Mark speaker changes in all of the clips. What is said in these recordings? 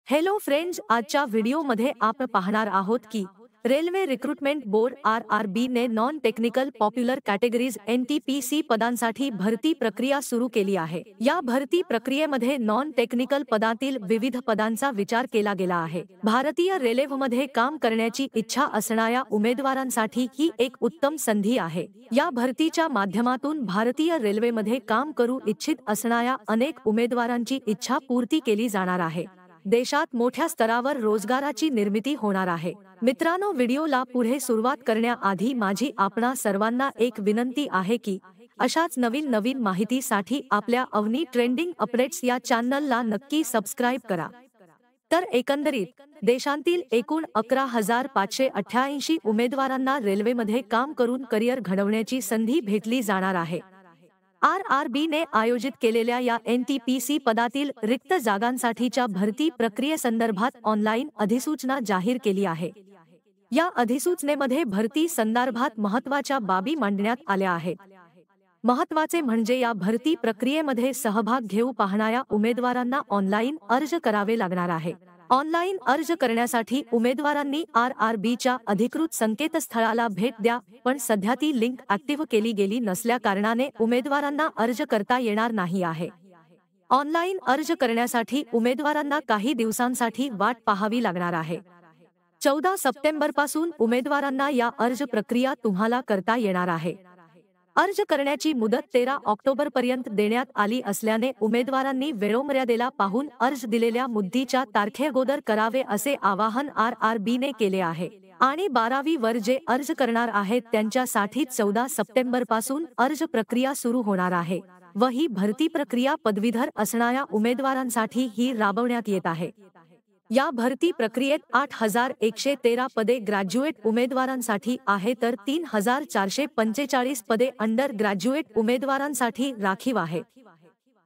Speaker 1: Hello friends, आजच्या व्हिडिओमध्ये आपण पाहणार आहोत की रेल्वे रिक्रुटमेंट बोर्ड RRB ने non technical popular categories NTPC पदांसाठी भरती प्रक्रिया सुरू केली आहे। या भरती प्रक्रियेमध्ये नॉन टेक्निकल पदातील विविध पदांचा विचार केला गेला आहे। भारतीय रेल्वेमध्ये काम करण्याची इच्छा असणाऱ्या उमेदवारांसाठी ही एक उत्तम संधी आहे। या भरतीच्या माध्यमातून भारतीय रेल्वेमध्ये काम करू इच्छित असणाऱ्या अनेक उमेदवारांची इच्छा पूर्ती केली जाणार आहे। देशात मोठ्या स्तरावर रोजगाराची निर्मिती होणार आहे। मित्रांनो, व्हिडिओला पुढे सुरुवात करण्याआधी माझी आपणा सर्वांना एक विनंती आहे की अशाच नवीन माहितीसाठी आपल्या अवनी ट्रेंडिंग अपडेट्स या चॅनलला नक्की सबस्क्राइब करा। तर एकंदरीत देशांतील एकूण 11,588 उमेदवारांना रेल्वेमध्ये काम करून करिअर घडवण्याची संधी भेटली जाणार आहे। RRB ने आयोजित केलेल्या या NTPC पदातील रिक्त जागांसाठीच्या भरती प्रक्रियेसंदर्भात ऑनलाईन अधिसूचना जाहीर केली आहे। या अधिसूचनेमध्ये भरती संदर्भात महत्त्वाच्या बाबी मांडण्यात आल्या आहेत। महत्त्वाचे म्हणजे या भरती प्रक्रियेमध्ये सहभाग घेऊ पाहणाऱ्या उमेदवारांना ऑनलाईन अर्ज करावे लागणार आहे। ऑनलाईन अर्ज करण्यासाठी उमेदवारांनी RRBच्या अधिकृत संकेतस्थळाला भेट द्या, पण सध्या ती लिंक ऍक्टिव्ह केली गेली नसल्या कारणाने उमेदवारांना अर्ज करता येणार नाही आहे। ऑनलाईन अर्ज करण्यासाठी उमेदवारांना काही दिवसांसाठी वाट पाहावी लागणार आहे। 14 सप्टेंबरपासून उमेदवारांना या अर्ज प्रक्रिया तुम्हाला करता येणार आहे। अर्ज करण्याची मुदत 13 ऑक्टोबरपर्यंत देण्यात आली असल्याने उमेदवारांनी वेळोमर्यादेला पाहून अर्ज दिलेल्या मुदतीच्या तारखेअगोदर करावे असे आवाहन RRB ने केले आहे। आणि 12वी वर जे अर्ज करणार आहेत त्यांच्यासाठी 14 सप्टेंबरपासून अर्ज प्रक्रिया सुरू होणार आहे व ही भरती प्रक्रिया पदवीधर असणाऱ्या उमेदवारांसाठी ही राबवण्यात येत आहे। या भरती प्रक्रियेत 8,113 पदे ग्रॅज्युएट उमेदवारांसाठी आहे तर 3,445 पदे अंडर ग्रॅज्युएट उमेदवारांसाठी राखीव आहेत।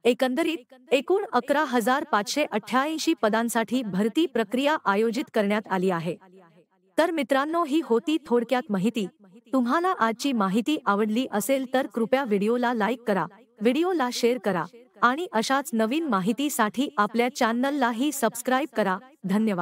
Speaker 1: एकंदरीत एकूण 11,588 पदांसाठी भरती प्रक्रिया आयोजित करण्यात आली आहे। तर मित्रांनो, ही होती थोडक्यात माहिती। तुम्हाला आजची माहिती आवडली असेल तर कृपया व्हिडिओला लाईक करा, व्हिडिओला शेअर करा आणि अशाच नवीन माहितीसाठी आपल्या चॅनललाही सबस्क्राइब करा। धन्यवाद।